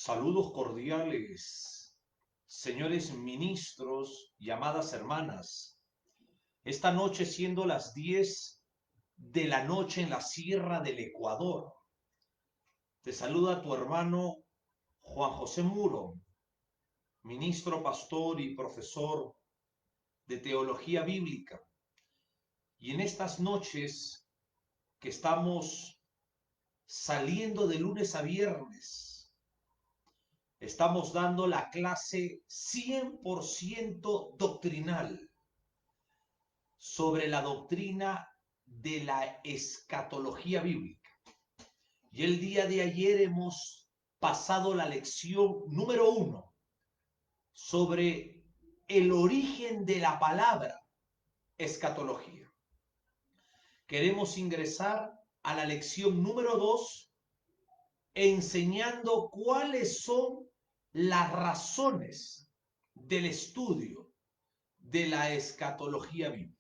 Saludos cordiales, señores ministros y amadas hermanas. Esta noche, siendo las 10 de la noche en la Sierra del Ecuador, te saluda tu hermano Juan José Muro, ministro, pastor y profesor de teología bíblica. Y en estas noches que estamos saliendo de lunes a viernes, estamos dando la clase 100% doctrinal sobre la doctrina de la escatología bíblica. Y el día de ayer hemos pasado la lección número 1 sobre el origen de la palabra escatología. Queremos ingresar a la lección número 2 enseñando cuáles son las razones del estudio de la escatología bíblica.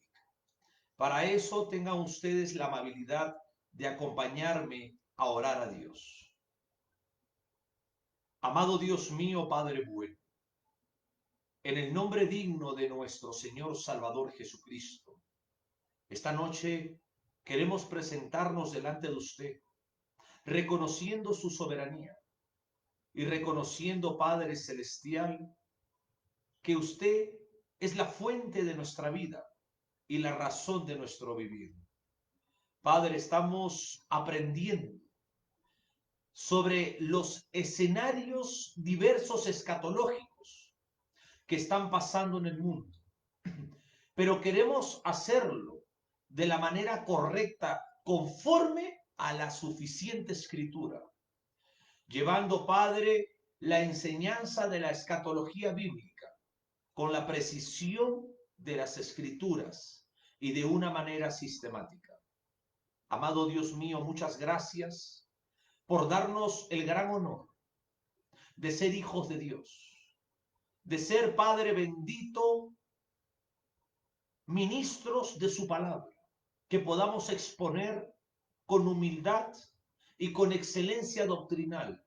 Para eso tengan ustedes la amabilidad de acompañarme a orar a Dios. Amado Dios mío, Padre bueno, en el nombre digno de nuestro Señor Salvador Jesucristo, esta noche queremos presentarnos delante de usted, reconociendo su soberanía y reconociendo, Padre Celestial, que usted es la fuente de nuestra vida y la razón de nuestro vivir. Padre, estamos aprendiendo sobre los escenarios diversos escatológicos que están pasando en el mundo, pero queremos hacerlo de la manera correcta, conforme a la suficiente escritura, llevando, Padre, la enseñanza de la escatología bíblica con la precisión de las escrituras y de una manera sistemática. Amado Dios mío, muchas gracias por darnos el gran honor de ser hijos de Dios, de ser, Padre bendito, ministros de su palabra, que podamos exponer con humildad y con excelencia doctrinal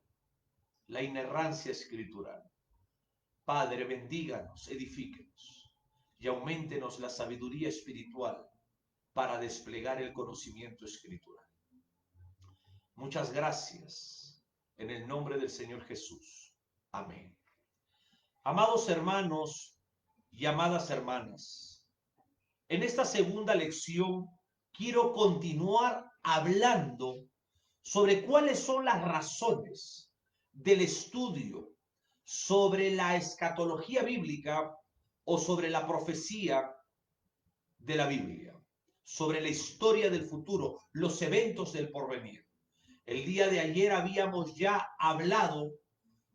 la inerrancia escritural. Padre, bendíganos, edifíquenos y auméntenos la sabiduría espiritual para desplegar el conocimiento escritural. Muchas gracias en el nombre del Señor Jesús. Amén. Amados hermanos y amadas hermanas, en esta segunda lección quiero continuar hablando sobre cuáles son las razones del estudio sobre la escatología bíblica o sobre la profecía de la Biblia, sobre la historia del futuro, los eventos del porvenir. El día de ayer habíamos ya hablado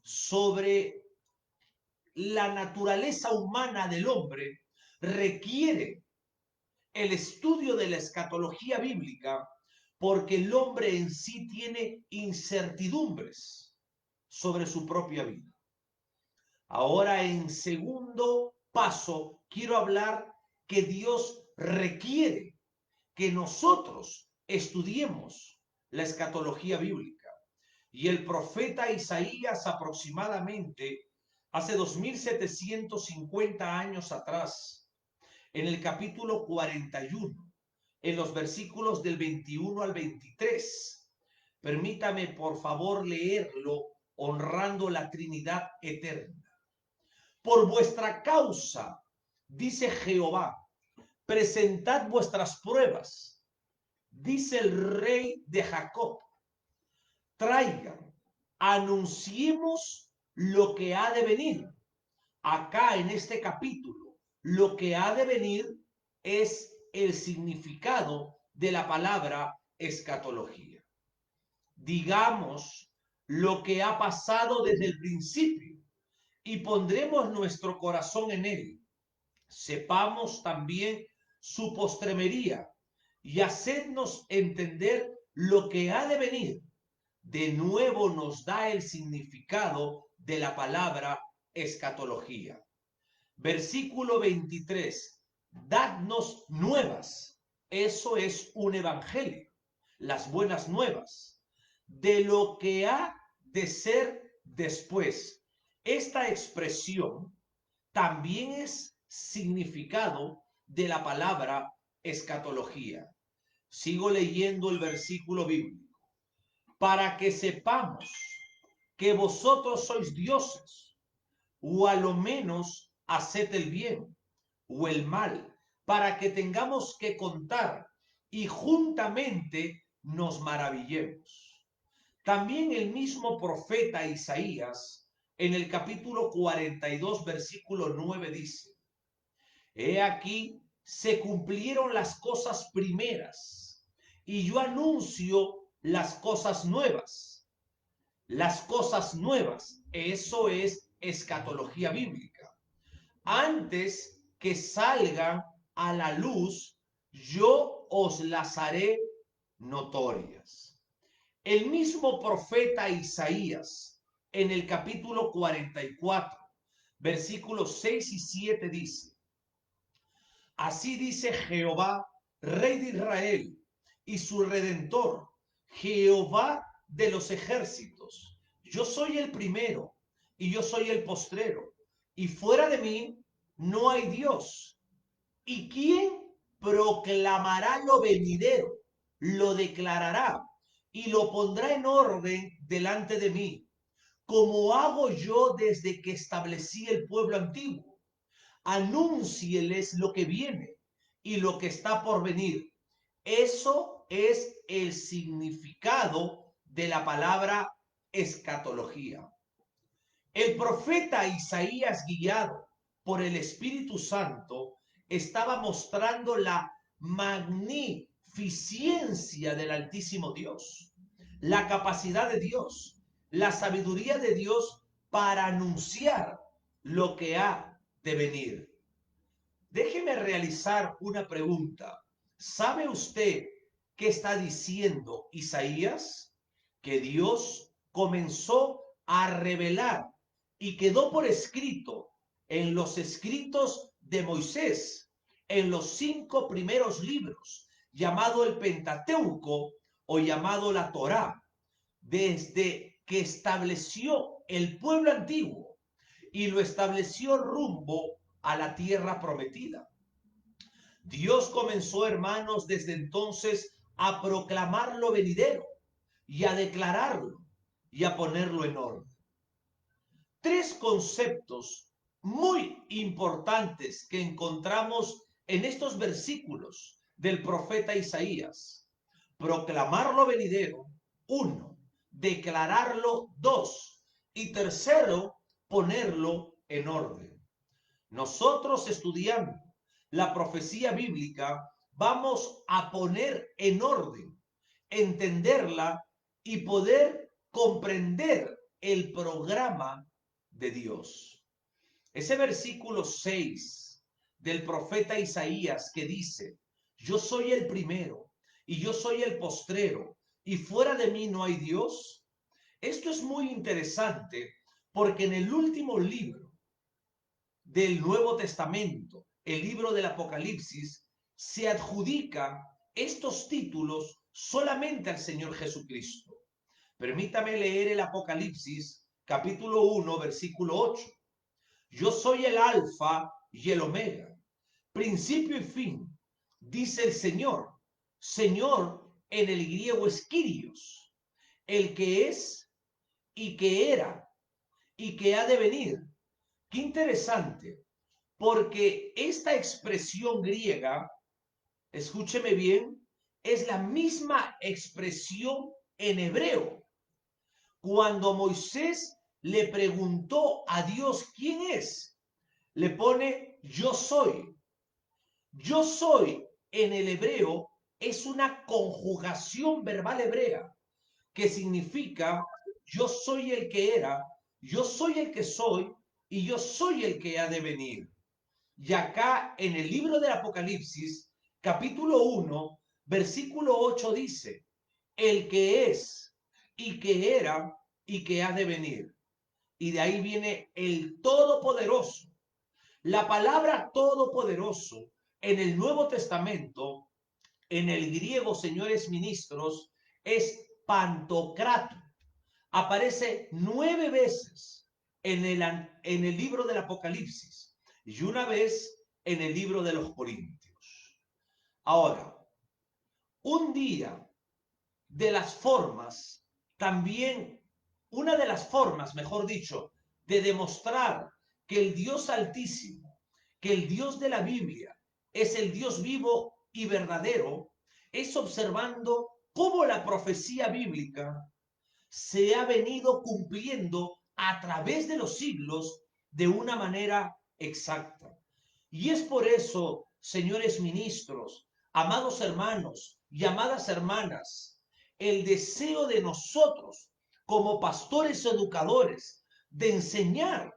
sobre la naturaleza humana del hombre requiere el estudio de la escatología bíblica porque el hombre en sí tiene incertidumbres sobre su propia vida. Ahora, en segundo paso, quiero hablar que Dios requiere que nosotros estudiemos la escatología bíblica. Y el profeta Isaías, aproximadamente hace 2750 años atrás, en el capítulo 41, en los versículos del 21 al 23, permítame por favor leerlo honrando la Trinidad eterna. Por vuestra causa, dice Jehová, presentad vuestras pruebas, dice el Rey de Jacob. Traigan, anunciemos lo que ha de venir. Acá en este capítulo, lo que ha de venir es el significado de la palabra escatología. Digamos lo que ha pasado desde el principio y pondremos nuestro corazón en él. Sepamos también su postremería y hacednos entender lo que ha de venir. De nuevo nos da el significado de la palabra escatología. Versículo 23. Dadnos nuevas. Eso es un evangelio. Las buenas nuevas. De lo que ha de ser Después, esta expresión también es significado de la palabra escatología. Sigo leyendo el versículo bíblico. Para que sepamos que vosotros sois dioses, o a lo menos haced el bien o el mal, para que tengamos que contar y juntamente nos maravillemos. También el mismo profeta Isaías, en el capítulo 42, versículo 9, dice: He aquí, se cumplieron las cosas primeras, y yo anuncio las cosas nuevas. Las cosas nuevas, eso es escatología bíblica. Antes que salgan a la luz, yo os las haré notorias. El mismo profeta Isaías, en el capítulo 44, versículos 6 y 7 dice: Así dice Jehová, Rey de Israel, y su Redentor, Jehová de los ejércitos. Yo soy el primero y yo soy el postrero, y fuera de mí no hay Dios. ¿Y quién proclamará lo venidero? Lo declarará y lo pondrá en orden delante de mí, como hago yo desde que establecí el pueblo antiguo. Anúncieles lo que viene y lo que está por venir. Eso es el significado de la palabra escatología. El profeta Isaías, guiado por el Espíritu Santo, estaba mostrando la magnificencia del Altísimo Dios, la capacidad de Dios, la sabiduría de Dios para anunciar lo que ha de venir. Déjeme realizar una pregunta. ¿Sabe usted qué está diciendo Isaías? Que Dios comenzó a revelar y quedó por escrito en los escritos de Moisés, en los 5 primeros libros, llamado el Pentateuco o llamado la Torá, desde que estableció el pueblo antiguo y lo estableció rumbo a la tierra prometida. Dios comenzó, hermanos, desde entonces a proclamar lo venidero y a declararlo y a ponerlo en orden. 3 conceptos muy importantes que encontramos en estos versículos del profeta Isaías. Proclamar lo venidero, 1. Declararlo, 2. Y tercero, ponerlo en orden. Nosotros, estudiando la profecía bíblica, vamos a poner en orden, entenderla y poder comprender el programa de Dios. Ese versículo 6 del profeta Isaías que dice: Yo soy el primero y yo soy el postrero, y fuera de mí no hay Dios. Esto es muy interesante porque en el último libro del Nuevo Testamento, el libro del Apocalipsis, se adjudica estos títulos solamente al Señor Jesucristo. Permítame leer el Apocalipsis, capítulo 1, versículo 8. Yo soy el Alfa y el Omega, principio y fin, dice el Señor. Señor en el griego es Kyrios, el que es y que era y que ha de venir. Qué interesante, porque esta expresión griega, escúcheme bien, es la misma expresión en hebreo. Cuando Moisés le preguntó a Dios quién es, le pone yo soy. Yo soy en el hebreo es una conjugación verbal hebrea que significa yo soy el que era, yo soy el que soy y yo soy el que ha de venir. Y acá en el libro del Apocalipsis, capítulo 1, versículo 8 dice: el que es y que era y que ha de venir. Y de ahí viene el Todopoderoso. La palabra todopoderoso en el Nuevo Testamento, en el griego, señores ministros, es pantocrato. aparece 9 veces en el libro del Apocalipsis y una vez en el libro de los Corintios. Ahora, un día de las formas, también una de las formas, mejor dicho, de demostrar que el Dios Altísimo, que el Dios de la Biblia es el Dios vivo y verdadero, es observando cómo la profecía bíblica se ha venido cumpliendo a través de los siglos de una manera exacta. Y es por eso, señores ministros, amados hermanos y amadas hermanas, el deseo de nosotros como pastores educadores de enseñar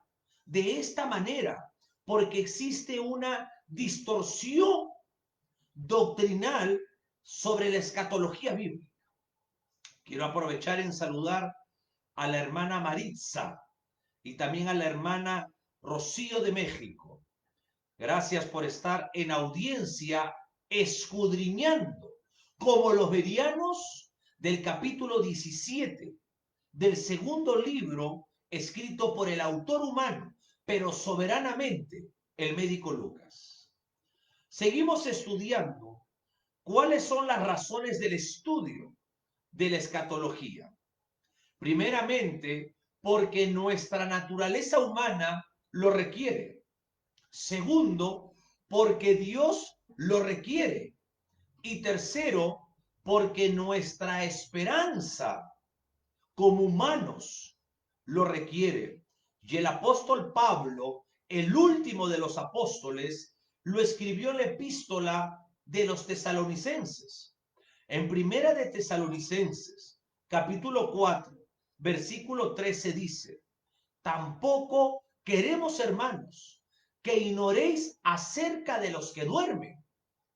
de esta manera, porque existe una distorsión doctrinal sobre la escatología bíblica. Quiero aprovechar en saludar a la hermana Maritza y también a la hermana Rocío de México. Gracias por estar en audiencia escudriñando como los verianos del capítulo 17 del segundo libro escrito por el autor humano, pero soberanamente el médico Lucas. Seguimos estudiando cuáles son las razones del estudio de la escatología. Primeramente, porque nuestra naturaleza humana lo requiere. Segundo, porque Dios lo requiere. Y tercero, porque nuestra esperanza como humanos lo requiere. Y el apóstol Pablo, el último de los apóstoles, lo escribió en la epístola de los tesalonicenses. En primera de Tesalonicenses, capítulo 4, versículo 13 dice: tampoco queremos, hermanos, que ignoréis acerca de los que duermen,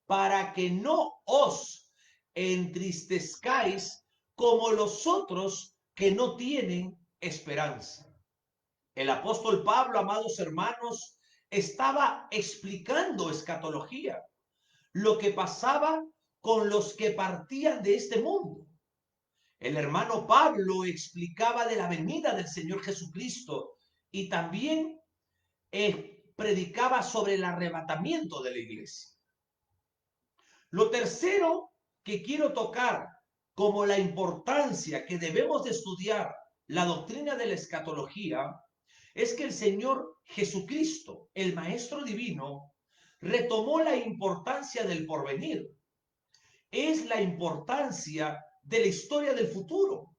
para que no os entristezcáis como los otros que no tienen esperanza. El apóstol Pablo, amados hermanos, estaba explicando escatología, lo que pasaba con los que partían de este mundo. El hermano Pablo explicaba de la venida del Señor Jesucristo y también predicaba sobre el arrebatamiento de la iglesia. Lo tercero que quiero tocar como la importancia que debemos de estudiar la doctrina de la escatología es que el Señor Jesucristo, el Maestro Divino, retomó la importancia del porvenir. Es la importancia de la historia del futuro.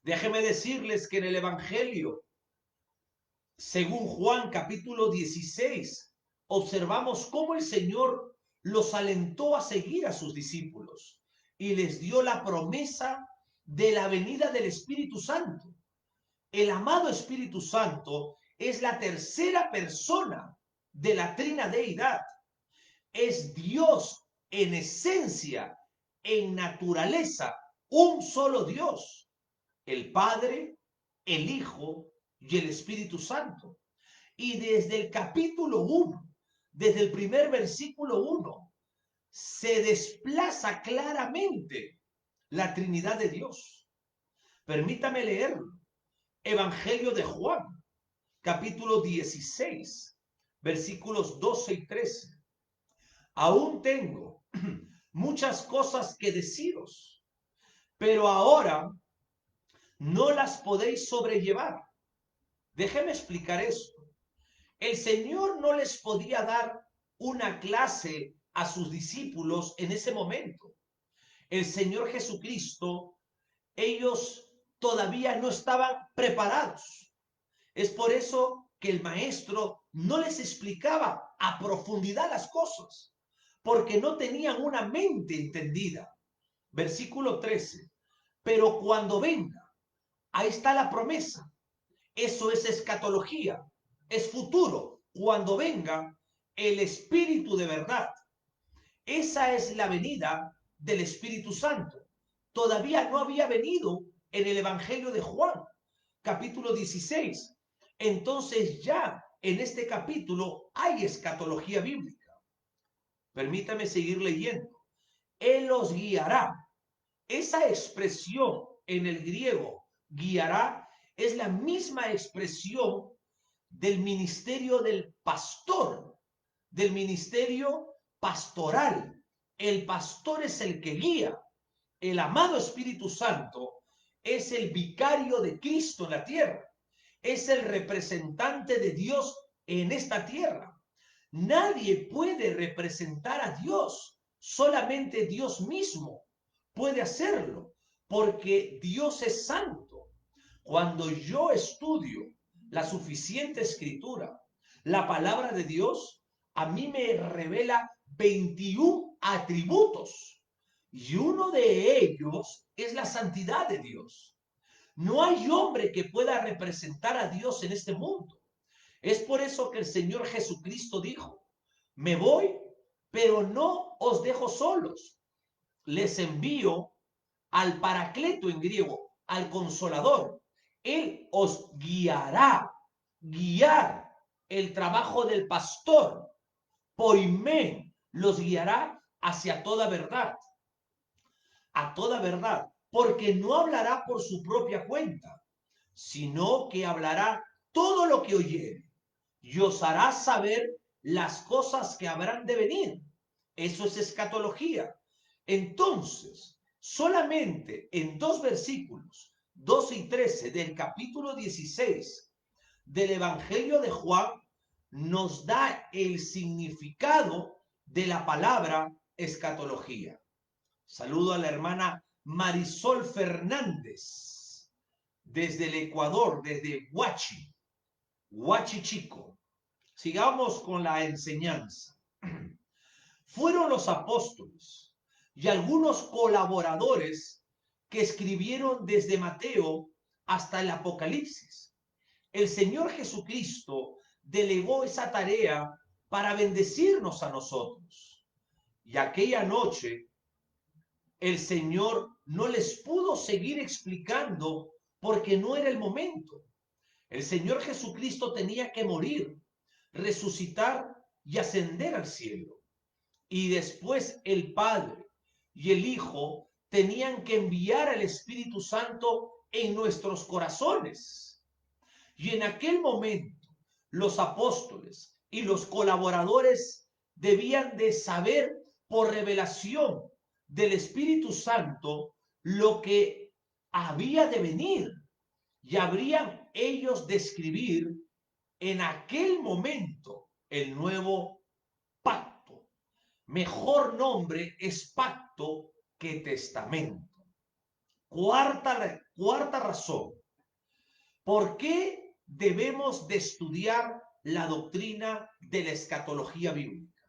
Déjenme decirles que en el Evangelio, según Juan capítulo 16, observamos cómo el Señor los alentó a seguir a sus discípulos y les dio la promesa de la venida del Espíritu Santo. El amado Espíritu Santo es la tercera persona de la Trina Deidad. Es Dios en esencia, en naturaleza, un solo Dios, el Padre, el Hijo y el Espíritu Santo. Y desde el capítulo 1, desde el primer versículo 1, se desplaza claramente la Trinidad de Dios. Permítame leerlo. Evangelio de Juan, capítulo 16, versículos 12 y 13. Aún tengo muchas cosas que deciros, pero ahora no las podéis sobrellevar. Déjeme explicar esto. El Señor no les podía dar una clase a sus discípulos en ese momento. El Señor Jesucristo, ellos todavía no estaban preparados. Es por eso que el maestro no les explicaba a profundidad las cosas, porque no tenían una mente entendida. Versículo 13. Pero cuando venga, ahí está la promesa. Eso es escatología, es futuro. Cuando venga el Espíritu de verdad. Esa es la venida del Espíritu Santo. Todavía no había venido en el Evangelio de Juan, capítulo 16. Entonces ya en este capítulo hay escatología bíblica. Permítame seguir leyendo. Él los guiará. Esa expresión en el griego guiará, es la misma expresión del ministerio del pastor, del ministerio pastoral. El pastor es el que guía. El amado Espíritu Santo es el vicario de Cristo en la tierra. Es el representante de Dios en esta tierra. Nadie puede representar a Dios. Solamente Dios mismo puede hacerlo, porque Dios es santo. Cuando yo estudio la suficiente escritura, la palabra de Dios, a mí me revela 21 atributos y uno de ellos es la santidad de Dios. No hay hombre que pueda representar a Dios en este mundo. Es por eso que el Señor Jesucristo dijo, me voy, pero no os dejo solos. Les envío al Paracleto en griego, al Consolador. Él os guiará, guiar el trabajo del pastor. Poimén los guiará hacia toda verdad, porque no hablará por su propia cuenta, sino que hablará todo lo que oyere y os hará saber las cosas que habrán de venir. Eso es escatología. Entonces, solamente en 2 versículos, 12 y 13 del capítulo 16 del Evangelio de Juan, nos da el significado de la palabra escatología. Saludo a la hermana Marisol Fernández, desde el Ecuador, desde Huachi Chico. Sigamos con la enseñanza. Fueron los apóstoles y algunos colaboradores que escribieron desde Mateo hasta el Apocalipsis. El Señor Jesucristo delegó esa tarea para bendecirnos a nosotros. Y aquella noche el Señor no les pudo seguir explicando porque no era el momento. El Señor Jesucristo tenía que morir, resucitar y ascender al cielo. Y después el Padre y el Hijo tenían que enviar al Espíritu Santo en nuestros corazones. Y en aquel momento los apóstoles y los colaboradores debían de saber por revelación del Espíritu Santo lo que había de venir, y habrían ellos de escribir en aquel momento el nuevo pacto. Mejor nombre es pacto que testamento. Cuarta razón. ¿Por qué debemos de estudiar la doctrina de la escatología bíblica?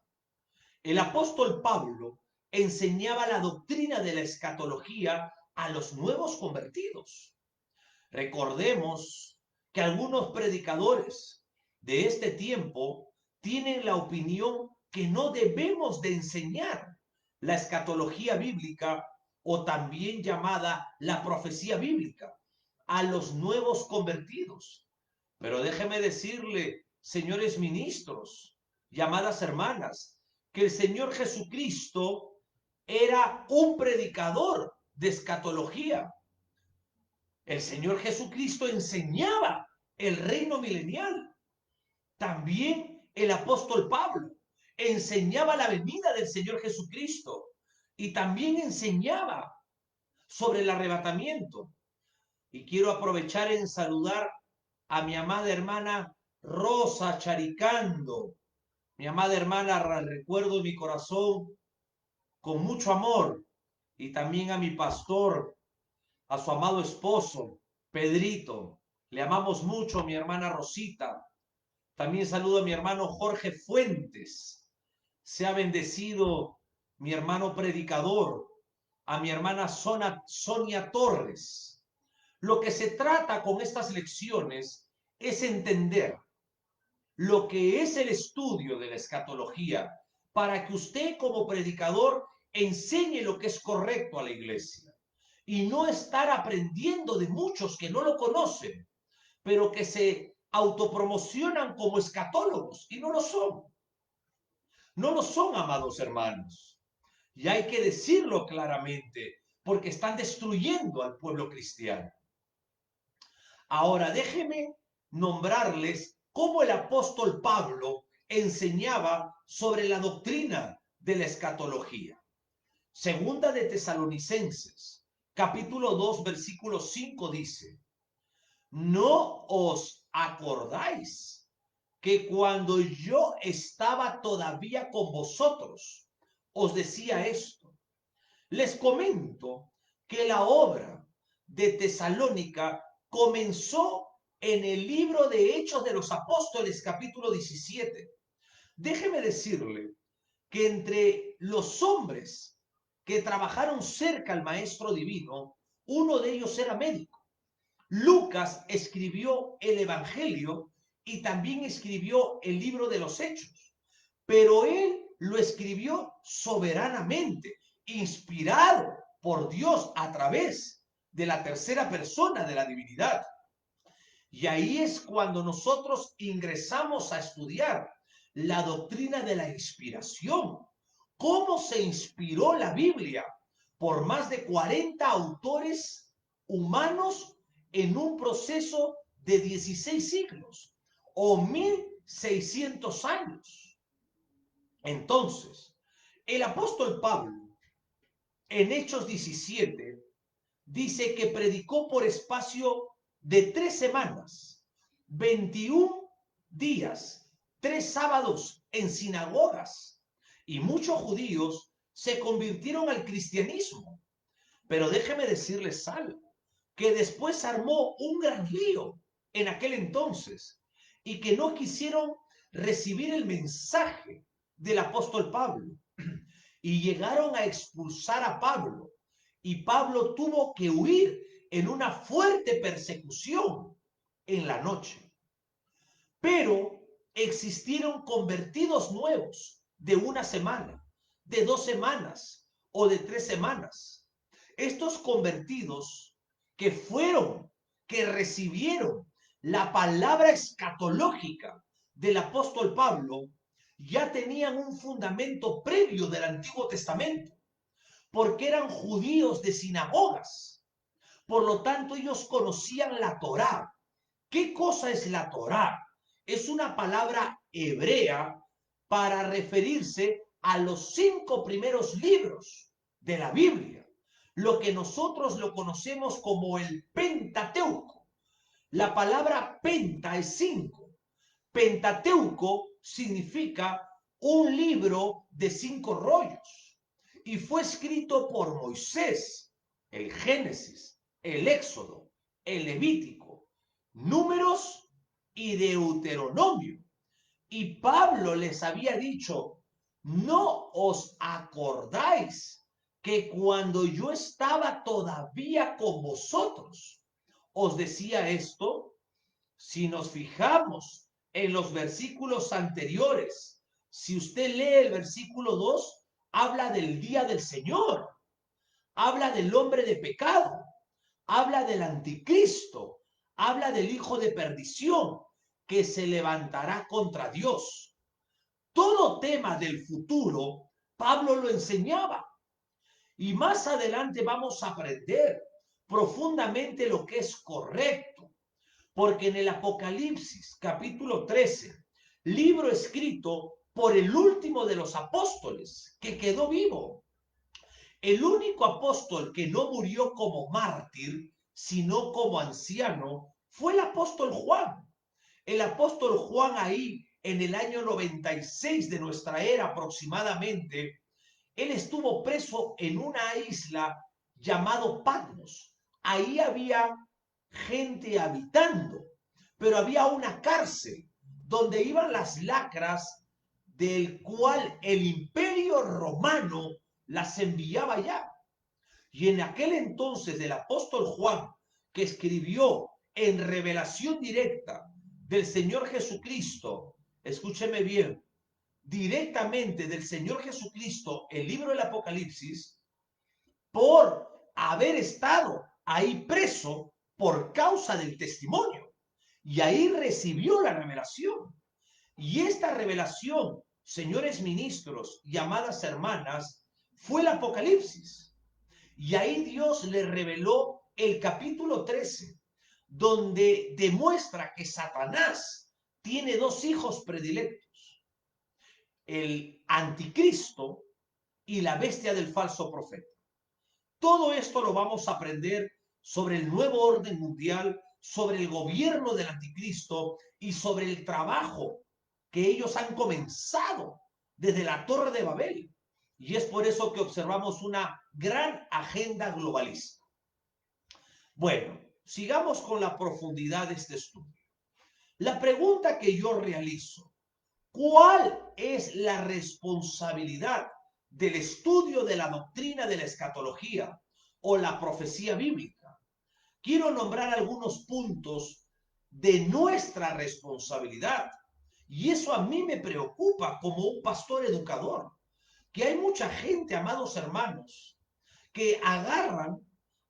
El apóstol Pablo enseñaba la doctrina de la escatología a los nuevos convertidos. Recordemos que algunos predicadores de este tiempo tienen la opinión que no debemos de enseñar la escatología bíblica, o también llamada la profecía bíblica, a los nuevos convertidos. Pero déjeme decirle, señores ministros, llamadas hermanas, que el Señor Jesucristo era un predicador de escatología. El Señor Jesucristo enseñaba el reino milenial. También el apóstol Pablo enseñaba la venida del Señor Jesucristo y también enseñaba sobre el arrebatamiento. Y quiero aprovechar en saludar a mi amada hermana Rosa Charicando. Mi amada hermana, recuerdo en mi corazón con mucho amor, y también a mi pastor, a su amado esposo, Pedrito. Le amamos mucho, mi hermana Rosita. También saludo a mi hermano Jorge Fuentes. Sea bendecido mi hermano predicador, a mi hermana Sonia Torres. Lo que se trata con estas lecciones es entender lo que es el estudio de la escatología, para que usted como predicador enseñe lo que es correcto a la iglesia y no estar aprendiendo de muchos que no lo conocen, pero que se autopromocionan como escatólogos y no lo son. No lo son, amados hermanos. Y hay que decirlo claramente, porque están destruyendo al pueblo cristiano. Ahora déjeme nombrarles cómo el apóstol Pablo enseñaba sobre la doctrina de la escatología. Segunda de Tesalonicenses, capítulo 2, versículo 5 dice: ¿no os acordáis que cuando yo estaba todavía con vosotros os decía esto? Les comento que la obra de Tesalónica comenzó en el libro de Hechos de los Apóstoles, capítulo 17. Déjeme decirle que entre los hombres que trabajaron cerca al Maestro Divino, uno de ellos era médico. Lucas escribió el Evangelio y también escribió el libro de los Hechos, pero él lo escribió soberanamente, inspirado por Dios a través de la tercera persona de la divinidad. Y ahí es cuando nosotros ingresamos a estudiar la doctrina de la inspiración. ¿Cómo se inspiró la Biblia por más de 40 autores humanos en un proceso de 16 siglos o 1600 años? Entonces, el apóstol Pablo en Hechos 17 dice que predicó por espacio de 3 semanas, 21 días, 3 sábados en sinagogas, y muchos judíos se convirtieron al cristianismo. Pero déjeme decirles algo, que después armó un gran lío en aquel entonces y que no quisieron recibir el mensaje del apóstol Pablo y llegaron a expulsar a Pablo, y Pablo tuvo que huir en una fuerte persecución en la noche. Pero existieron convertidos nuevos de 1 semana, de 2 semanas o de 3 semanas. Estos convertidos que recibieron la palabra escatológica del apóstol Pablo, ya tenían un fundamento previo del Antiguo Testamento, porque eran judíos de sinagogas. Por lo tanto, ellos conocían la Torá. ¿Qué cosa es la Torá? Es una palabra hebrea para referirse a los 5 primeros libros de la Biblia, lo que nosotros lo conocemos como el Pentateuco. La palabra penta es 5. Pentateuco significa un libro de 5 rollos y fue escrito por Moisés, el Génesis, el Éxodo, el Levítico, Números y Deuteronomio. Y Pablo les había dicho: ¿no os acordáis que cuando yo estaba todavía con vosotros os decía esto? Si nos fijamos en los versículos anteriores, si usted lee el versículo 2, habla del día del Señor, habla del hombre de pecado, habla del anticristo, habla del hijo de perdición que se levantará contra Dios. Todo tema del futuro, Pablo lo enseñaba. Y más adelante vamos a aprender profundamente lo que es correcto. Porque en el Apocalipsis, capítulo 13, libro escrito por el último de los apóstoles que quedó vivo, el único apóstol que no murió como mártir, sino como anciano, fue el apóstol Juan. El apóstol Juan ahí en el año 96 de nuestra era aproximadamente, él estuvo preso en una isla llamado Patmos. Ahí había gente habitando, pero había una cárcel donde iban las lacras del cual el imperio romano las enviaba allá. Y en aquel entonces el apóstol Juan, que escribió en revelación directa del Señor Jesucristo, escúcheme bien, directamente del Señor Jesucristo, el libro del Apocalipsis, por haber estado ahí preso por causa del testimonio. Y ahí recibió la revelación. Y esta revelación, señores ministros y amadas hermanas, fue el Apocalipsis. Y ahí Dios le reveló el capítulo 13, donde demuestra que Satanás tiene dos hijos predilectos, el anticristo y la bestia del falso profeta. Todo esto lo vamos a aprender sobre el nuevo orden mundial, sobre el gobierno del anticristo y sobre el trabajo que ellos han comenzado desde la Torre de Babel. Y es por eso que observamos una gran agenda globalista. Bueno, sigamos con la profundidad de este estudio. La pregunta que yo realizo: ¿cuál es la responsabilidad del estudio de la doctrina de la escatología o la profecía bíblica? Quiero nombrar algunos puntos de nuestra responsabilidad. Y eso a mí me preocupa como un pastor educador, que hay mucha gente, amados hermanos, que agarran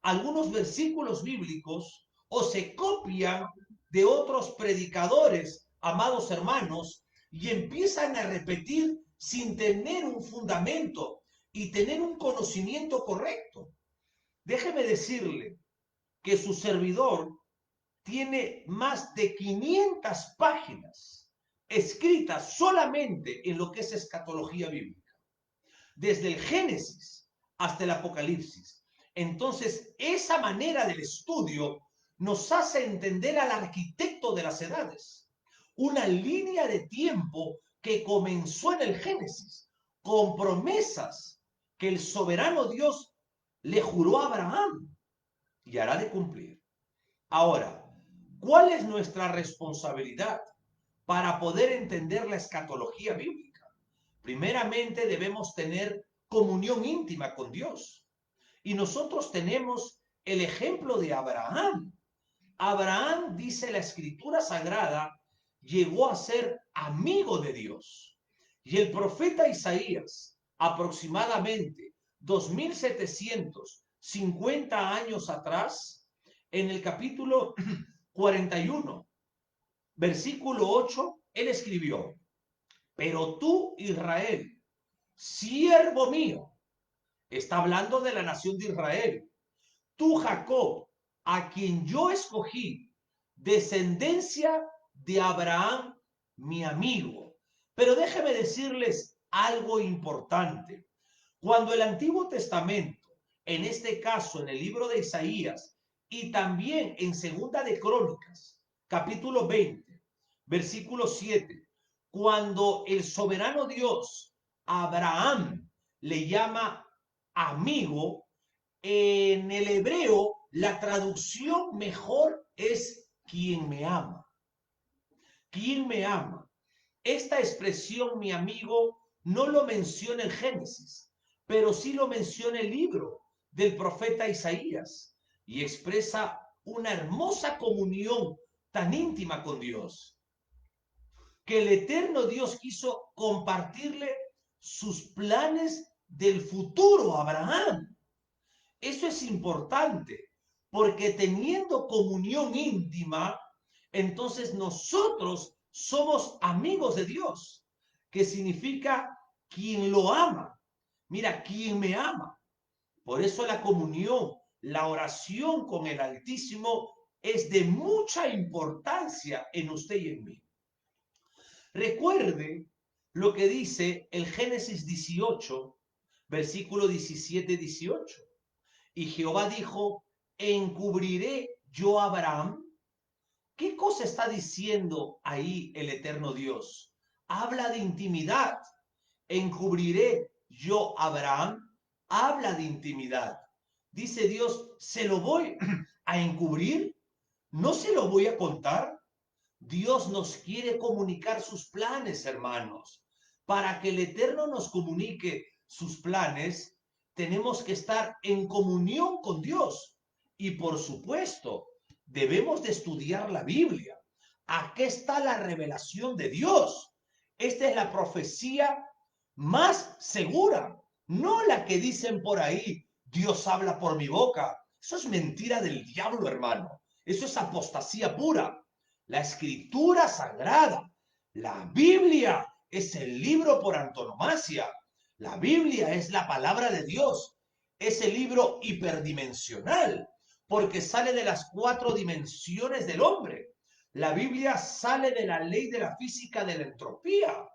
algunos versículos bíblicos o se copian de otros predicadores, amados hermanos, y empiezan a repetir sin tener un fundamento y tener un conocimiento correcto. Déjeme decirle que su servidor tiene más de 500 páginas escritas solamente en lo que es escatología bíblica, desde el Génesis hasta el Apocalipsis. Entonces, esa manera del estudio nos hace entender al arquitecto de las edades, una línea de tiempo que comenzó en el Génesis, con promesas que el soberano Dios le juró a Abraham y hará de cumplir. Ahora, ¿cuál es nuestra responsabilidad para poder entender la escatología bíblica? Primeramente debemos tener comunión íntima con Dios. Y nosotros tenemos el ejemplo de Abraham. Abraham, dice la Escritura Sagrada, llegó a ser amigo de Dios. Y el profeta Isaías, aproximadamente 2750 años atrás, en el capítulo 41, versículo 8, él escribió: pero tú, Israel, siervo mío, está hablando de la nación de Israel, tú, Jacob, a quien yo escogí, descendencia de Abraham, mi amigo. Pero déjeme decirles algo importante. Cuando el Antiguo Testamento, en este caso en el libro de Isaías y también en Segunda de Crónicas, capítulo 20, versículo 7, cuando el soberano Dios a Abraham le llama amigo, en el hebreo la traducción mejor es quien me ama. ¿Quién me ama? Esta expresión, mi amigo, no lo menciona el Génesis, pero sí lo menciona el libro del profeta Isaías y expresa una hermosa comunión tan íntima con Dios, que el eterno Dios quiso compartirle sus planes del futuro a Abraham. Eso es importante, porque teniendo comunión íntima, entonces nosotros somos amigos de Dios, que significa quien lo ama. Mira, quien me ama. Por eso la comunión, la oración con el Altísimo es de mucha importancia en usted y en mí. Recuerde lo que dice el Génesis 18, versículo 17-18. Y Jehová dijo: ¿encubriré yo a Abraham? ¿Qué cosa está diciendo ahí el eterno Dios? Habla de intimidad. ¿Encubriré yo a Abraham? Habla de intimidad. Dice Dios: ¿se lo voy a encubrir? ¿No se lo voy a contar? Dios nos quiere comunicar sus planes, hermanos. Para que el Eterno nos comunique sus planes, tenemos que estar en comunión con Dios. Y por supuesto, debemos de estudiar la Biblia. Aquí está la revelación de Dios. Esta es la profecía más segura, no la que dicen por ahí: Dios habla por mi boca. Eso es mentira del diablo, hermano. Eso es apostasía pura. La Escritura Sagrada, la Biblia, es el libro por antonomasia. La Biblia es la palabra de Dios. Es el libro hiperdimensional. porque sale de las 4 dimensiones del hombre. La Biblia sale de la ley de la física de la entropía.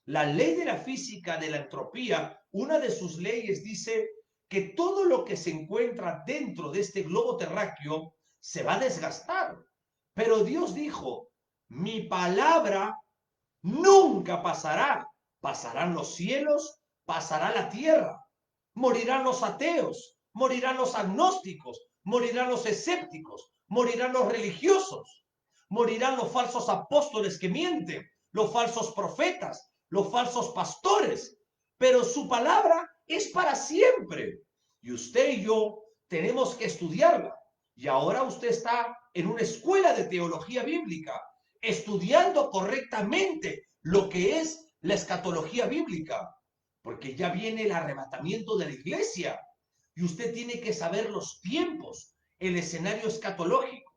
La ley de la física de la entropía, una de sus leyes dice que todo lo que se encuentra dentro de este globo terráqueo se va a desgastar. Pero Dios dijo, mi palabra nunca pasará. Pasarán los cielos, pasará la tierra, morirán los ateos, morirán los agnósticos, morirán los escépticos, morirán los religiosos, morirán los falsos apóstoles que mienten, los falsos profetas, los falsos pastores, pero su palabra es para siempre. Y usted y yo tenemos que estudiarla. Y ahora usted está en una escuela de teología bíblica, estudiando correctamente lo que es la escatología bíblica, porque ya viene el arrebatamiento de la iglesia y usted tiene que saber los tiempos, el escenario escatológico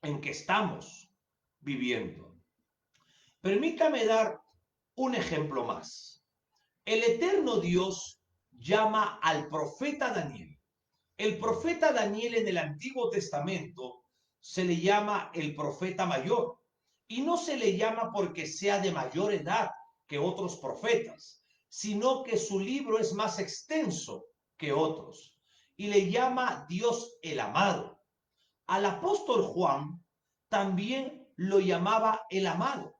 en que estamos viviendo. Permítame dar un ejemplo más. El eterno Dios llama al profeta Daniel. El profeta Daniel en el Antiguo Testamento se le llama el profeta mayor y no se le llama porque sea de mayor edad que otros profetas, sino que su libro es más extenso que otros y le llama Dios el amado. Al apóstol Juan también lo llamaba el amado.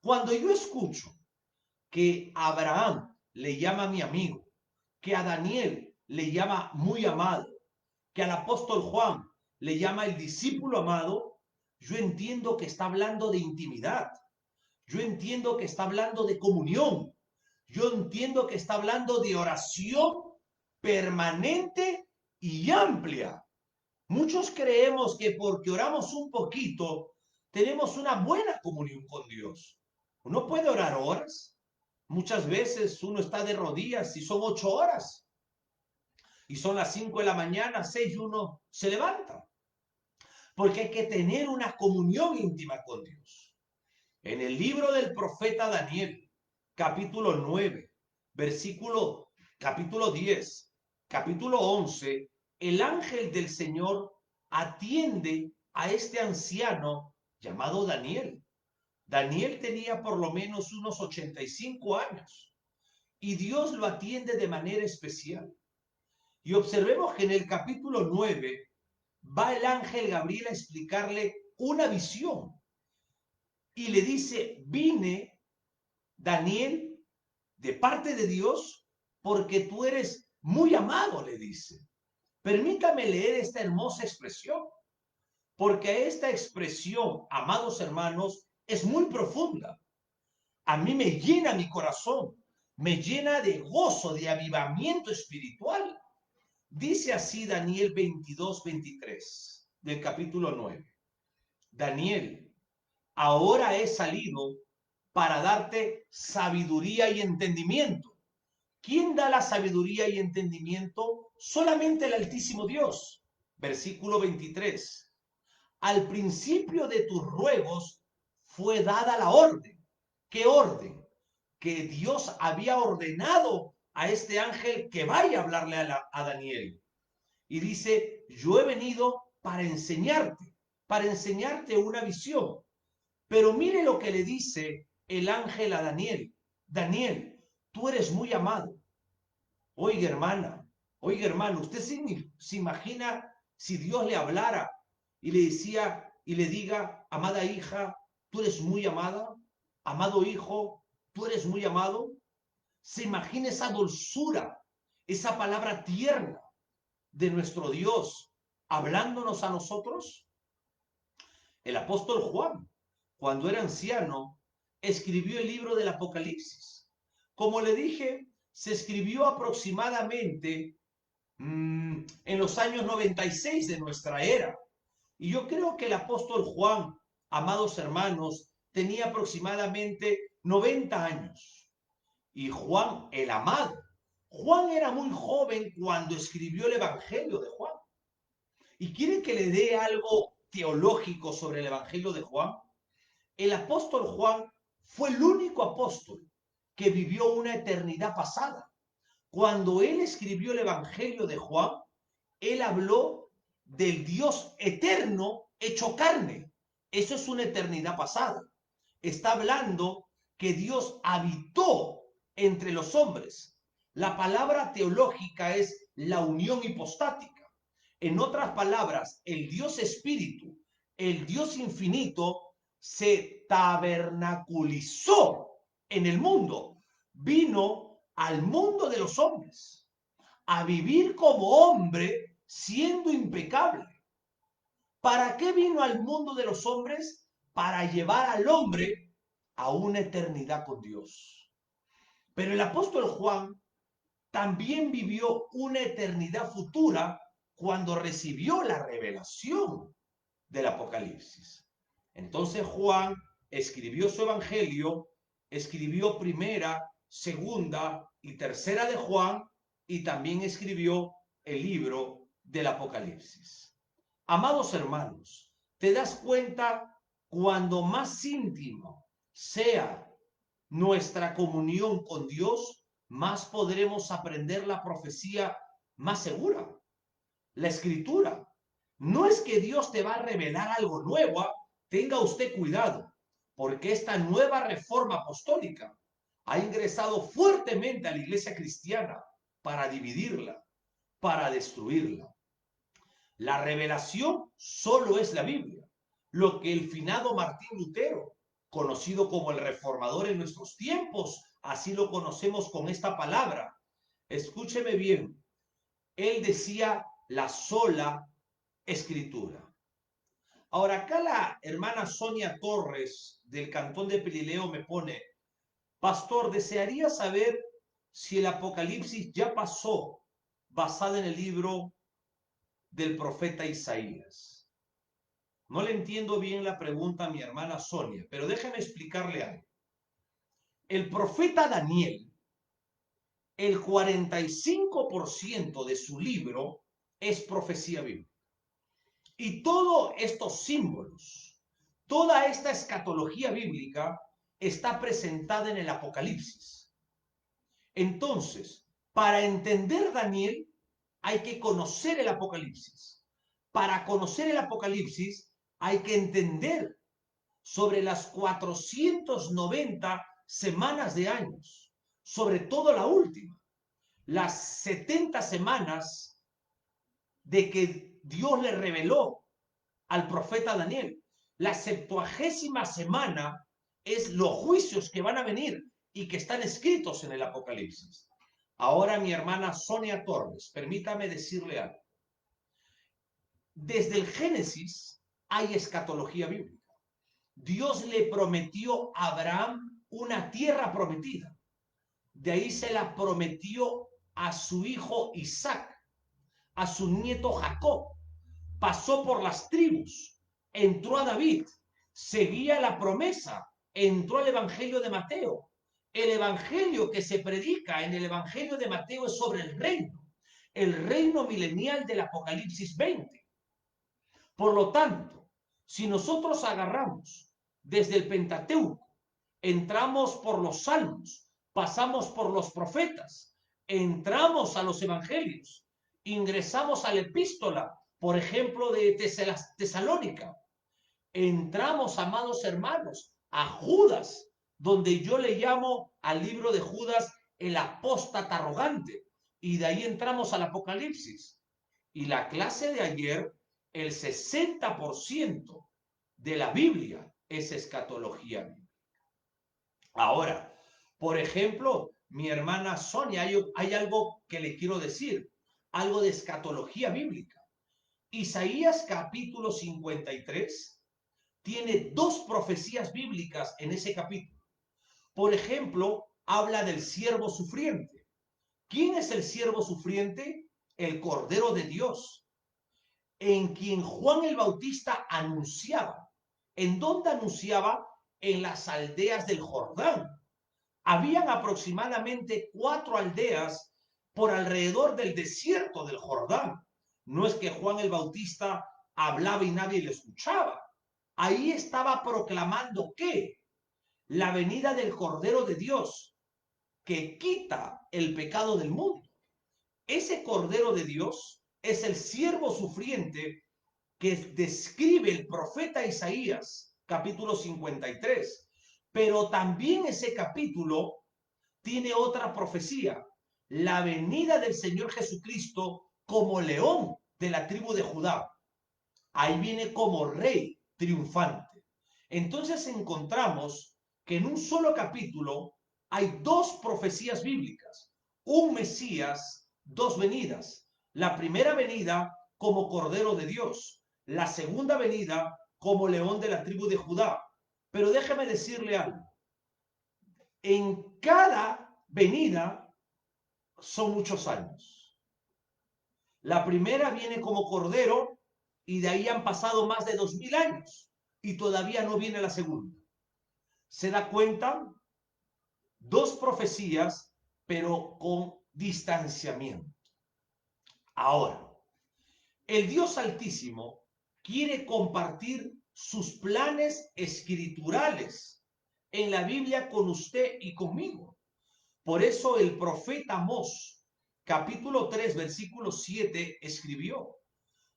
Cuando yo escucho que a Abraham le llama mi amigo, que a Daniel le llama muy amado, que al apóstol Juan le llama el discípulo amado, yo entiendo que está hablando de intimidad, yo entiendo que está hablando de comunión, yo entiendo que está hablando de oración permanente y amplia. Muchos creemos que porque oramos un poquito, tenemos una buena comunión con Dios. Uno puede orar horas. Muchas veces uno está de rodillas y son 8 horas. Y son las 5 de la mañana, 6 y uno se levanta. Porque hay que tener una comunión íntima con Dios. En el libro del profeta Daniel, capítulo 9, capítulo 10, capítulo 11, el ángel del Señor atiende a este anciano llamado Daniel. Daniel tenía por lo menos unos 85 años y Dios lo atiende de manera especial. Y observemos que en el capítulo 9 va el ángel Gabriel a explicarle una visión y le dice, vine, Daniel, de parte de Dios, porque tú eres muy amado, le dice. Permítame leer esta hermosa expresión, porque esta expresión, amados hermanos, es muy profunda. A mí me llena mi corazón, me llena de gozo, de avivamiento espiritual. Dice así Daniel 22-23 del capítulo 9. Daniel, ahora he salido para darte sabiduría y entendimiento. ¿Quién da la sabiduría y entendimiento? Solamente el Altísimo Dios. Versículo 23. Al principio de tus ruegos fue dada la orden. ¿Qué orden? Que Dios había ordenado a este ángel que vaya a hablarle a Daniel. Y dice, yo he venido para enseñarte una visión. Pero mire lo que le dice el ángel a Daniel. Daniel, tú eres muy amado. Oiga, hermana, oiga, hermano, ¿usted se imagina si Dios le hablara y le decía y le diga, amada hija, tú eres muy amada? Amado hijo, tú eres muy amado. ¿Se imagina esa dulzura, esa palabra tierna de nuestro Dios hablándonos a nosotros? El apóstol Juan, cuando era anciano, escribió el libro del Apocalipsis. Como le dije, se escribió aproximadamente en los años 96 de nuestra era. Y yo creo que el apóstol Juan, amados hermanos, tenía aproximadamente 90 años. Y Juan, el amado, Juan era muy joven cuando escribió el Evangelio de Juan. ¿Y quiere que le dé algo teológico sobre el Evangelio de Juan? El apóstol Juan fue el único apóstol que vivió una eternidad pasada. Cuando él escribió el Evangelio de Juan, él habló del Dios eterno hecho carne. Eso es una eternidad pasada. Está hablando que Dios habitó entre los hombres. La palabra teológica es la unión hipostática. En otras palabras, el Dios espíritu, el Dios infinito, se tabernaculizó en el mundo. Vino al mundo de los hombres a vivir como hombre siendo impecable. ¿Para qué vino al mundo de los hombres? Para llevar al hombre a una eternidad con Dios. Pero el apóstol Juan también vivió una eternidad futura cuando recibió la revelación del Apocalipsis. Entonces Juan escribió su evangelio, escribió primera, segunda y tercera de Juan, y también escribió el libro del Apocalipsis. Amados hermanos, ¿te das cuenta? Cuando más íntimo sea nuestra comunión con Dios, más podremos aprender la profecía más segura, la escritura. No es que Dios te va a revelar algo nuevo, tenga usted cuidado, porque esta nueva reforma apostólica ha ingresado fuertemente a la iglesia cristiana para dividirla, para destruirla. La revelación solo es la Biblia, lo que el finado Martín Lutero, conocido como el reformador en nuestros tiempos, así lo conocemos con esta palabra. Escúcheme bien, él decía la sola escritura. Ahora acá la hermana Sonia Torres del Cantón de Pelileo me pone: pastor, desearía saber si el Apocalipsis ya pasó, basado en el libro del profeta Isaías. No le entiendo bien la pregunta a mi hermana Sonia, pero déjeme explicarle algo. El profeta Daniel, el 45% de su libro es profecía bíblica. Y todos estos símbolos, toda esta escatología bíblica está presentada en el Apocalipsis. Entonces, para entender Daniel, hay que conocer el Apocalipsis. Para conocer el Apocalipsis, hay que entender sobre las 490 semanas de años, sobre todo la última, las 70 semanas de que Dios le reveló al profeta Daniel. La 70ª semana es los juicios que van a venir y que están escritos en el Apocalipsis. Ahora, mi hermana Sonia Torres, permítame decirle algo. Desde el Génesis hay escatología bíblica. Dios le prometió a Abraham una tierra prometida. De ahí se la prometió a su hijo Isaac, a su nieto Jacob. Pasó por las tribus, entró a David, seguía la promesa, entró al Evangelio de Mateo. El Evangelio que se predica en el Evangelio de Mateo es sobre el reino milenial del Apocalipsis 20. Por lo tanto, si nosotros agarramos desde el Pentateuco, entramos por los Salmos, pasamos por los profetas, entramos a los Evangelios, ingresamos a la epístola, por ejemplo, de Tesalónica, entramos, amados hermanos, a Judas, donde yo le llamo al libro de Judas el apóstata arrogante, y de ahí entramos al Apocalipsis. Y la clase de ayer, el 60% de la Biblia es escatología bíblica. Ahora, por ejemplo, mi hermana Sonia, hay algo que le quiero decir, algo de escatología bíblica. Isaías capítulo 53 tiene dos profecías bíblicas en ese capítulo. Por ejemplo, habla del siervo sufriente. ¿Quién es el siervo sufriente? El Cordero de Dios, en quien Juan el Bautista anunciaba. ¿En dónde anunciaba? En las aldeas del Jordán. Habían aproximadamente 4 aldeas por alrededor del desierto del Jordán. No es que Juan el Bautista hablaba y nadie le escuchaba. Ahí estaba proclamando que la venida del Cordero de Dios, que quita el pecado del mundo. Ese Cordero de Dios es el siervo sufriente que describe el profeta Isaías, capítulo 53. Pero también ese capítulo tiene otra profecía, la venida del Señor Jesucristo como león de la tribu de Judá. Ahí viene como rey triunfante. Entonces encontramos que en un solo capítulo hay dos profecías bíblicas, un Mesías, dos venidas. La primera venida como Cordero de Dios, la segunda venida como león de la tribu de Judá. Pero déjeme decirle algo, en cada venida son muchos años. La primera viene como Cordero y de ahí han pasado más de 2000 años y todavía no viene la segunda. ¿Se da cuenta? Dos profecías, pero con distanciamiento. Ahora, el Dios Altísimo quiere compartir sus planes escriturales en la Biblia con usted y conmigo. Por eso el profeta Amós, capítulo 3, versículo 7, escribió: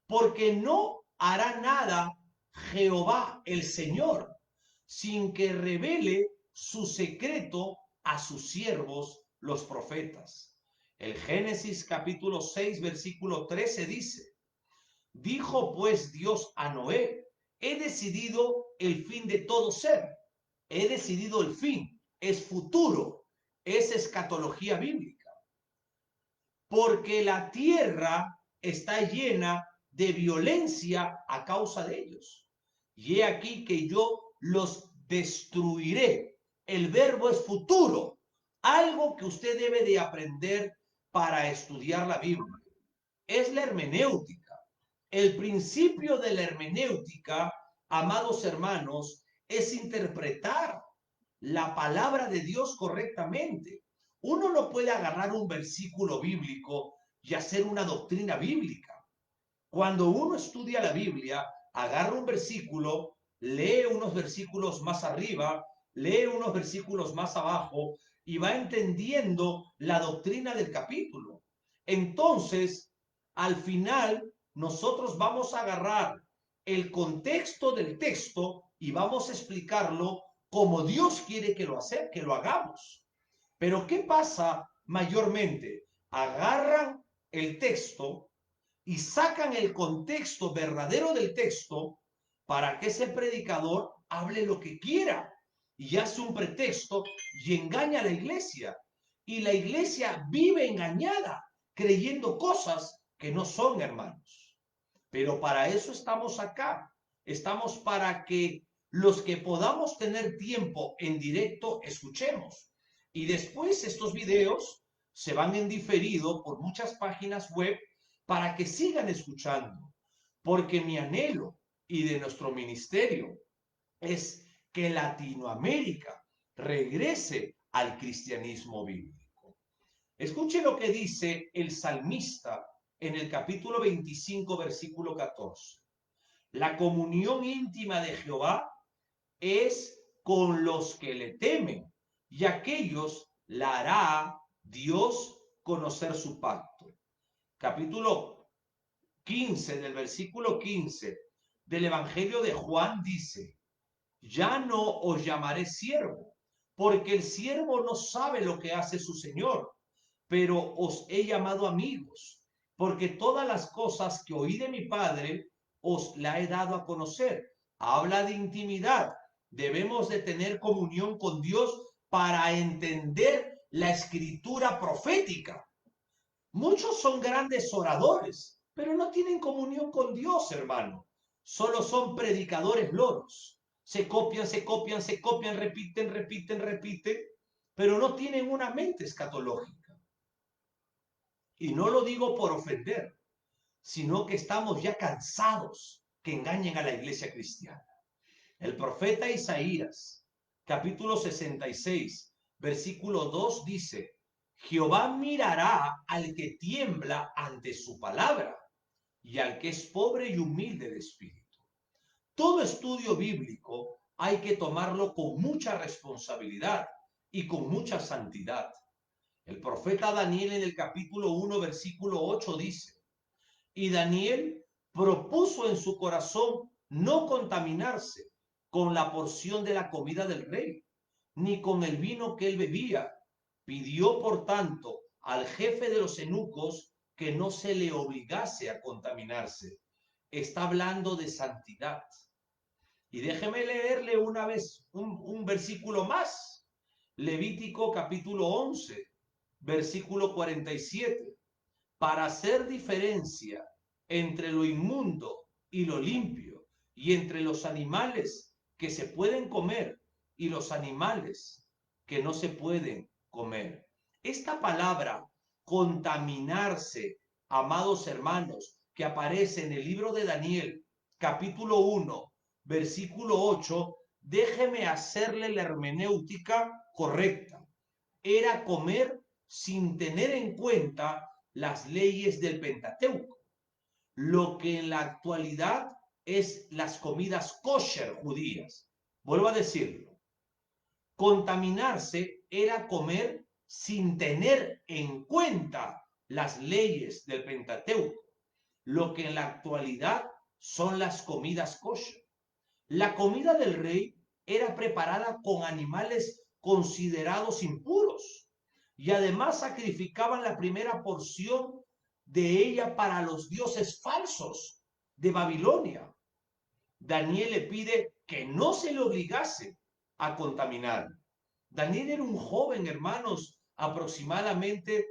porque no hará nada Jehová el Señor sin que revele su secreto a sus siervos los profetas. El Génesis capítulo 6 versículo 13 dice: dijo pues Dios a Noé, he decidido el fin de todo ser. He decidido el fin, es futuro, es escatología bíblica. Porque la tierra está llena de violencia a causa de ellos. Y he aquí que yo los destruiré. El verbo es futuro, algo que usted debe de aprender para estudiar la Biblia. Es la hermenéutica. El principio de la hermenéutica, amados hermanos, es interpretar la palabra de Dios correctamente. Uno no puede agarrar un versículo bíblico y hacer una doctrina bíblica. Cuando uno estudia la Biblia, agarra un versículo, lee unos versículos más arriba, lee unos versículos más abajo y va entendiendo la doctrina del capítulo. Entonces, al final, nosotros vamos a agarrar el contexto del texto y vamos a explicarlo como Dios quiere que lo hagamos. Pero ¿qué pasa mayormente? Agarran el texto y sacan el contexto verdadero del texto para que ese predicador hable lo que quiera y hace un pretexto y engaña a la iglesia. Y la iglesia vive engañada, creyendo cosas que no son, hermanos. Pero para eso estamos acá. Estamos para que los que podamos tener tiempo en directo escuchemos. Y después estos videos se van en diferido por muchas páginas web para que sigan escuchando. Porque mi anhelo y de nuestro ministerio es que Latinoamérica regrese al cristianismo bíblico. Escuche lo que dice el salmista en el capítulo 25, versículo 14. La comunión íntima de Jehová es con los que le temen, y aquellos la hará Dios conocer su pacto. Capítulo 15, del versículo 15 del Evangelio de Juan dice: ya no os llamaré siervo, porque el siervo no sabe lo que hace su Señor, pero os he llamado amigos, porque todas las cosas que oí de mi Padre os la he dado a conocer. Habla de intimidad. Debemos de tener comunión con Dios para entender la escritura profética. Muchos son grandes oradores, pero no tienen comunión con Dios, hermano. Solo son predicadores loros. Se copian, se copian, se copian, repiten, repiten, repiten, pero no tienen una mente escatológica. Y no lo digo por ofender, sino que estamos ya cansados que engañen a la iglesia cristiana. El profeta Isaías, capítulo 66, versículo 2 dice: Jehová mirará al que tiembla ante su palabra y al que es pobre y humilde de espíritu. Todo estudio bíblico hay que tomarlo con mucha responsabilidad y con mucha santidad. El profeta Daniel en el capítulo 1, versículo 8 dice: Y Daniel propuso en su corazón no contaminarse con la porción de la comida del rey, ni con el vino que él bebía. Pidió, por tanto, al jefe de los eunucos que no se le obligase a contaminarse. Está hablando de santidad. Y déjeme leerle una vez un versículo más. Levítico capítulo 11, versículo 47. Para hacer diferencia entre lo inmundo y lo limpio, y entre los animales que se pueden comer y los animales que no se pueden comer. Esta palabra, contaminarse, amados hermanos, que aparece en el libro de Daniel, capítulo 1, versículo 8, déjeme hacerle la hermenéutica correcta. Era comer sin tener en cuenta las leyes del Pentateuco, lo que en la actualidad es las comidas kosher judías. Vuelvo a decirlo, contaminarse era comer sin tener en cuenta las leyes del Pentateuco, lo que en la actualidad son las comidas kosher. La comida del rey era preparada con animales considerados impuros y además sacrificaban la primera porción de ella para los dioses falsos de Babilonia. Daniel le pide que no se le obligase a contaminar. Daniel era un joven, hermanos, aproximadamente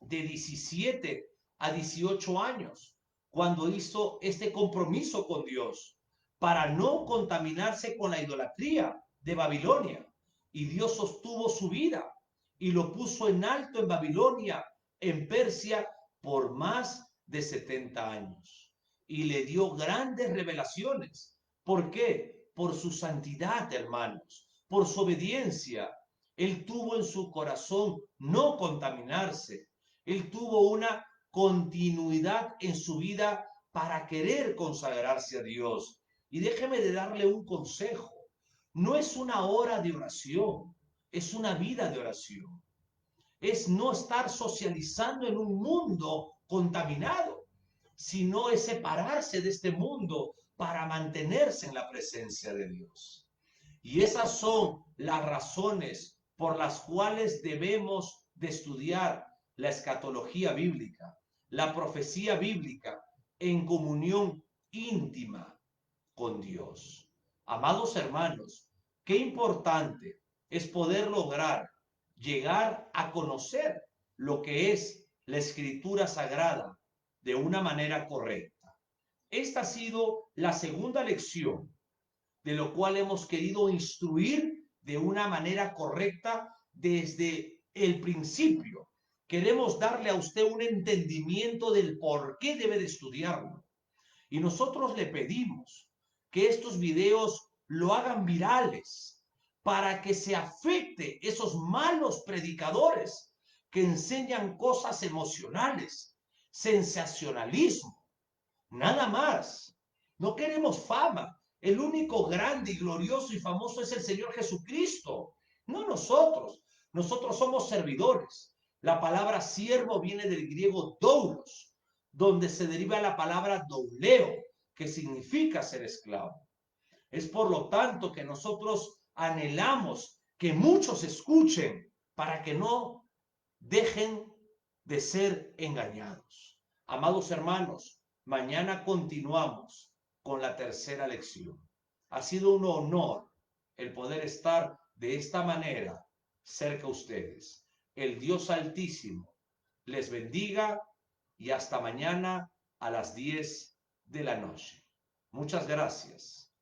de 17 a 18 años, cuando hizo este compromiso con Dios para no contaminarse con la idolatría de Babilonia. Y Dios sostuvo su vida y lo puso en alto en Babilonia, en Persia, por más de 70 años. Y le dio grandes revelaciones. ¿Por qué? Por su santidad, hermanos, por su obediencia. Él tuvo en su corazón no contaminarse. Él tuvo una continuidad en su vida para querer consagrarse a Dios. Y déjeme de darle un consejo. No es una hora de oración, es una vida de oración. Es no estar socializando en un mundo contaminado, sino es separarse de este mundo para mantenerse en la presencia de Dios. Y esas son las razones por las cuales debemos de estudiar la escatología bíblica, la profecía bíblica en comunión íntima con Dios. Amados hermanos, qué importante es poder lograr llegar a conocer lo que es la escritura sagrada de una manera correcta. Esta ha sido la segunda lección de lo cual hemos querido instruir de una manera correcta desde el principio. Queremos darle a usted un entendimiento del por qué debe de estudiarlo. Y nosotros le pedimos que estos videos lo hagan virales para que se afecte esos malos predicadores que enseñan cosas emocionales, sensacionalismo, nada más. No queremos fama. El único grande y glorioso y famoso es el Señor Jesucristo, no nosotros. Nosotros somos servidores. La palabra siervo viene del griego doulos, donde se deriva la palabra douleo, que significa ser esclavo. Es por lo tanto que nosotros anhelamos que muchos escuchen para que no dejen de ser engañados. Amados hermanos, mañana continuamos con la tercera lección. Ha sido un honor el poder estar de esta manera cerca de ustedes. El Dios Altísimo les bendiga y hasta mañana a las 10 de la noche. Muchas gracias.